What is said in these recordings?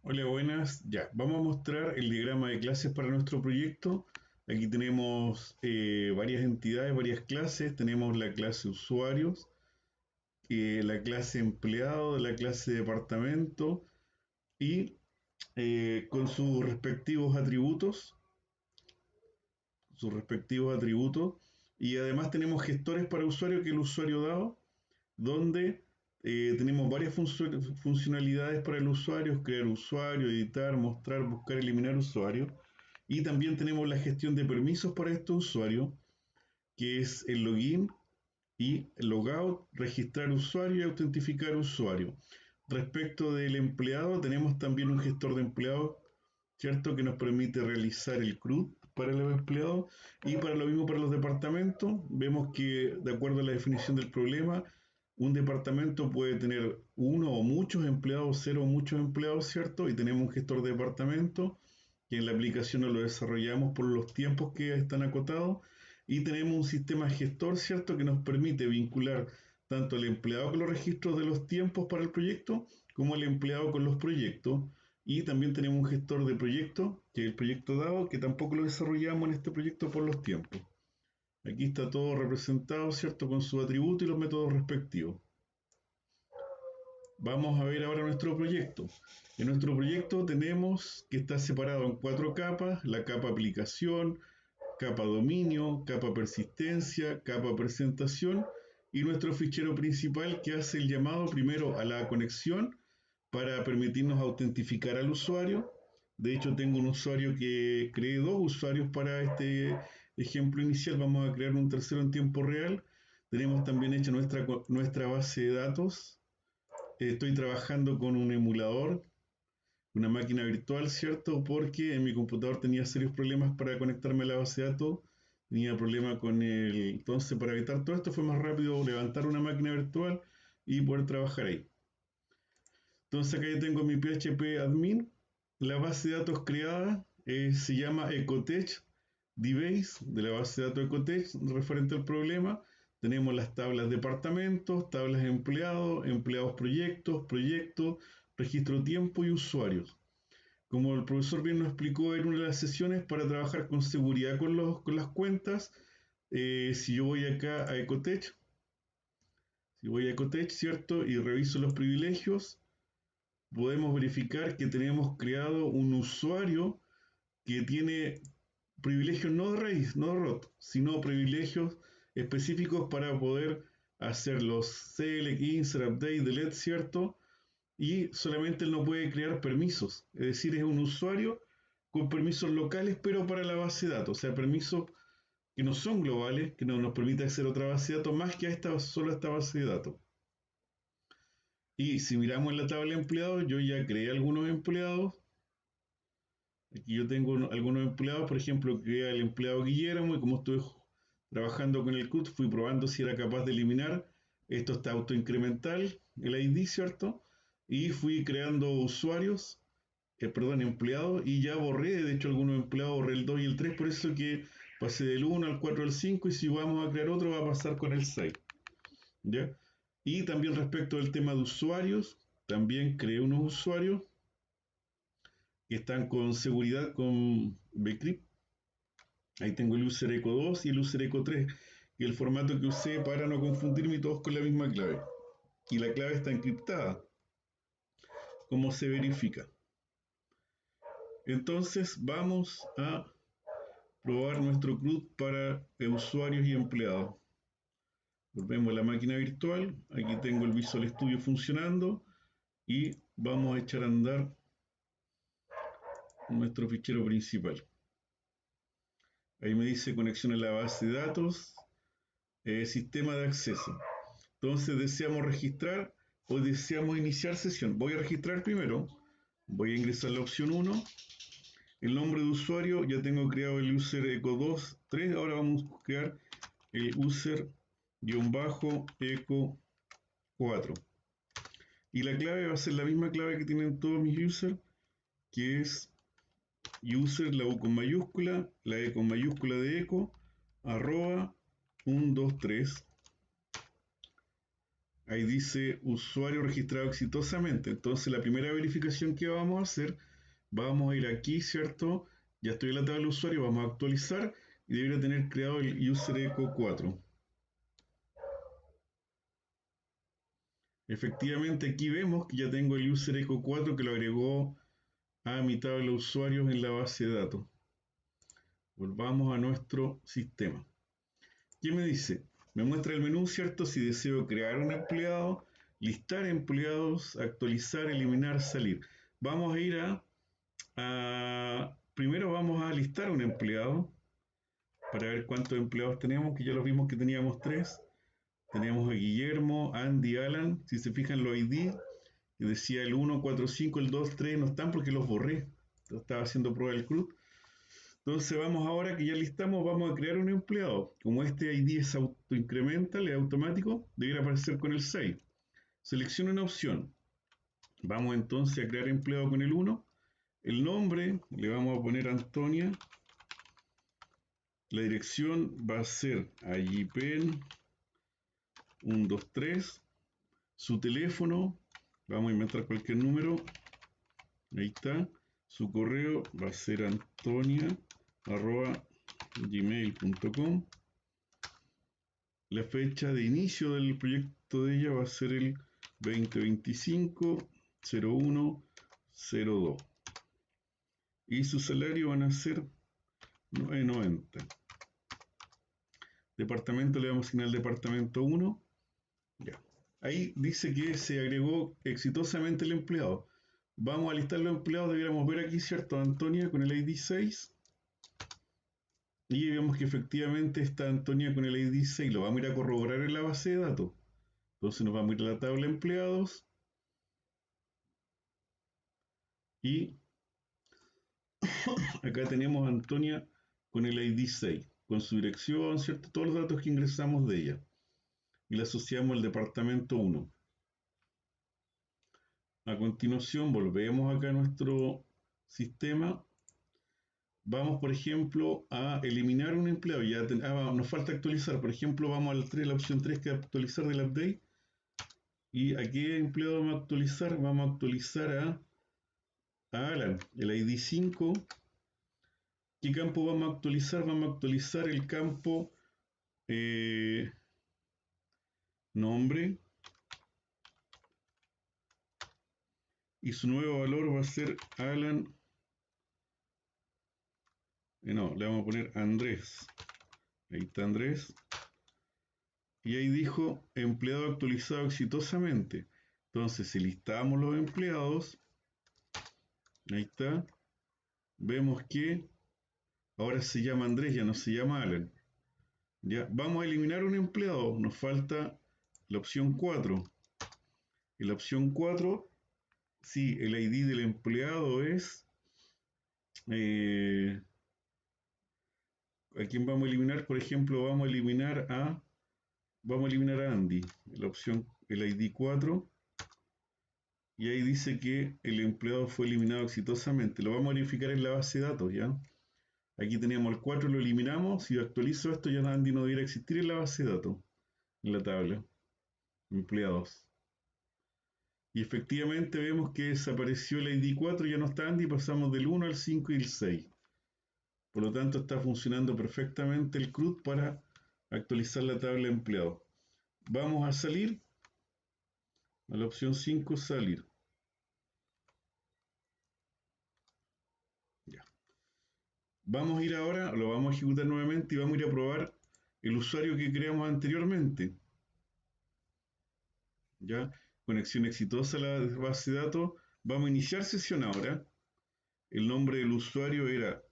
Hola, buenas. Ya, vamos a mostrar el diagrama de clases para nuestro proyecto. Aquí tenemos varias entidades, varias clases. Tenemos la clase usuarios, la clase empleado, la clase departamento y con sus respectivos atributos. Y además tenemos gestores para usuario, que es el usuario dado, donde tenemos varias funcionalidades para el usuario: crear usuario, editar, mostrar, buscar, eliminar usuario. Y también tenemos la gestión de permisos para estos usuarios, que es el login y el logout, registrar usuario y autentificar usuario. Respecto del empleado, tenemos también un gestor de empleados, ¿cierto? Que nos permite realizar el CRUD para los empleados, y para lo mismo para los departamentos. Vemos que, de acuerdo a la definición del problema, un departamento puede tener uno o muchos empleados, cero o muchos empleados, ¿cierto? Y tenemos un gestor de departamento que en la aplicación no lo desarrollamos por los tiempos que están acotados. Y tenemos un sistema gestor, ¿cierto?, que nos permite vincular tanto al empleado con los registros de los tiempos para el proyecto, como al empleado con los proyectos. Y también tenemos un gestor de proyecto, que es el proyecto dado, que tampoco lo desarrollamos en este proyecto por los tiempos. Aquí está todo representado, ¿cierto?, con su atributo y los métodos respectivos. Vamos a ver ahora nuestro proyecto. En nuestro proyecto tenemos que está separado en 4 capas: la capa aplicación, capa dominio, capa persistencia, capa presentación, y nuestro fichero principal, que hace el llamado primero a la conexión para permitirnos autentificar al usuario. De hecho, tengo un usuario que creé dos usuarios para este ejemplo inicial. Vamos a crear un tercero en tiempo real. Tenemos también hecha nuestra base de datos. Estoy trabajando con un emulador, una máquina virtual, ¿cierto? Porque en mi computador tenía serios problemas para conectarme a la base de datos. Tenía problema con el... Entonces, para evitar todo esto, fue más rápido levantar una máquina virtual y poder trabajar ahí. Entonces, acá ya tengo mi PHP admin. La base de datos creada se llama Ecotech DBase, de la base de datos Ecotech, referente al problema. Tenemos las tablas departamentos, tablas empleados, empleados proyectos, proyectos, registro tiempo y usuarios. Como el profesor bien nos explicó en una de las sesiones, para trabajar con seguridad con las cuentas, si yo voy acá a Ecotech, ¿cierto? Y reviso los privilegios, podemos verificar que tenemos creado un usuario que tiene privilegios no de raíz, no de root, sino privilegios específicos para poder hacer los select, insert, update, delete, ¿cierto? Y solamente él no puede crear permisos, es decir, es un usuario con permisos locales, pero para la base de datos, o sea, permisos que no son globales, que no nos permite hacer otra base de datos más que solo a esta base de datos. Y si miramos en la tabla de empleados, yo ya creé algunos empleados. Aquí yo tengo algunos empleados, por ejemplo, creé al empleado Guillermo, y como estoy trabajando con el CRUD, fui probando si era capaz de eliminar. Esto está autoincremental, el ID, ¿cierto? Y fui creando usuarios, empleados, y ya borré, de hecho, algunos empleados, borré el 2 y el 3, por eso que pasé del 1 al 4 al 5, y si vamos a crear otro va a pasar con el 6, ¿ya? Y también respecto al tema de usuarios, también creé unos usuarios que están con seguridad con Bcrypt. Ahí tengo el user eco 2 y el user eco 3, y el formato que usé para no confundirme, todos con la misma clave. Y la clave está encriptada. ¿Cómo se verifica? Entonces vamos a probar nuestro CRUD para usuarios y empleados. Volvemos a la máquina virtual. Aquí tengo el Visual Studio funcionando y vamos a echar a andar nuestro fichero principal. Ahí me dice conexión a la base de datos, sistema de acceso. Entonces deseamos registrar o deseamos iniciar sesión. Voy a registrar primero. Voy a ingresar la opción 1. El nombre de usuario, ya tengo creado el user eco 2, 3. Ahora vamos a crear el user-eco 4. Y la clave va a ser la misma clave que tienen todos mis users, que es user, la U con mayúscula, la E con mayúscula de eco, arroba 123. Ahí dice usuario registrado exitosamente. Entonces la primera verificación que vamos a hacer, vamos a ir aquí, ¿cierto? Ya estoy en la tabla de usuario, vamos a actualizar y debería tener creado el user eco 4. Efectivamente aquí vemos que ya tengo el user eco 4 que lo agregó a mi tabla de usuarios en la base de datos. Volvamos a nuestro sistema. ¿Qué me dice? Me muestra el menú, ¿cierto? Si deseo crear un empleado, listar empleados, actualizar, eliminar, salir. Vamos a ir primero vamos a listar un empleado para ver cuántos empleados tenemos, que ya los vimos que teníamos tres. Tenemos a Guillermo, Andy, Alan. Si se fijan los ID, que decía el 1, 4, 5, el 2, 3, no están porque los borré. Estaba haciendo prueba del CRUD. Entonces vamos ahora que ya listamos, vamos a crear un empleado. Como este ID es autoincremental, es automático, debería aparecer con el 6. Selecciona una opción. Vamos entonces a crear empleado con el 1. El nombre le vamos a poner Antonia. La dirección va a ser allpen 123. Su teléfono, vamos a inventar cualquier número. Ahí está. Su correo va a ser antonia@gmail.com. La fecha de inicio del proyecto de ella va a ser el 2025-01-02. Y su salario van a ser 9.90. Departamento le vamos a asignar el departamento 1. Ya. Ahí dice que se agregó exitosamente el empleado. Vamos a listar los empleados, debiéramos ver aquí, ¿cierto? Antonia con el ID 6. Y vemos que efectivamente está Antonia con el ID 6. Lo vamos a ir a corroborar en la base de datos. Entonces nos vamos a ir a la tabla empleados. Y acá tenemos a Antonia con el ID 6, con su dirección, ¿cierto? Todos los datos que ingresamos de ella. Y la asociamos al departamento 1. A continuación volvemos acá a nuestro sistema. Vamos, por ejemplo, a eliminar un empleado. Nos falta actualizar. Por ejemplo, vamos al 3, la opción 3 que es actualizar del update. ¿Y a qué empleado vamos a actualizar? Vamos a actualizar a Alan, el ID 5. ¿Qué campo vamos a actualizar? Vamos a actualizar el campo nombre. Y su nuevo valor va a ser Alan. No, le vamos a poner Andrés. Ahí está Andrés. Y ahí dijo empleado actualizado exitosamente. Entonces, si listamos los empleados, ahí está, vemos que ahora se llama Andrés, ya no se llama Alan. Ya, vamos a eliminar un empleado, nos falta la opción 4. En la opción 4, sí, el ID del empleado es... ¿A quién vamos a eliminar? Por ejemplo, vamos a eliminar a Andy. La opción, el ID 4. Y ahí dice que el empleado fue eliminado exitosamente. Lo vamos a verificar en la base de datos, ¿ya? Aquí teníamos el 4, lo eliminamos. Si actualizo esto, ya Andy no debiera existir en la base de datos, en la tabla. Empleados. Y efectivamente vemos que desapareció el ID 4, ya no está Andy, pasamos del 1 al 5 y el 6. Por lo tanto, está funcionando perfectamente el CRUD para actualizar la tabla de empleados. Vamos a salir, a la opción 5, salir. Ya. Vamos a ir ahora, lo vamos a ejecutar nuevamente y vamos a ir a probar el usuario que creamos anteriormente. Ya, conexión exitosa a la base de datos. Vamos a iniciar sesión ahora. El nombre del usuario era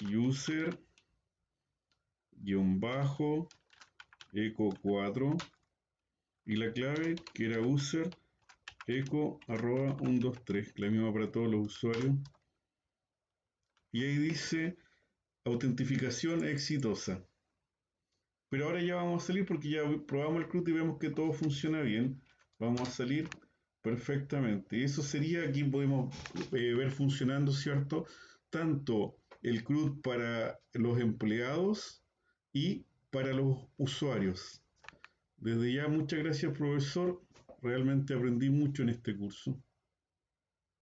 user-eco4 y la clave que era user-eco@123, la misma para todos los usuarios. Y ahí dice autentificación exitosa. Pero ahora ya vamos a salir porque ya probamos el CRUD y vemos que todo funciona bien. Vamos a salir perfectamente. Y eso sería, aquí podemos ver funcionando, ¿cierto? Tanto el CRUD para los empleados y para los usuarios. Desde ya, muchas gracias, profesor. Realmente aprendí mucho en este curso.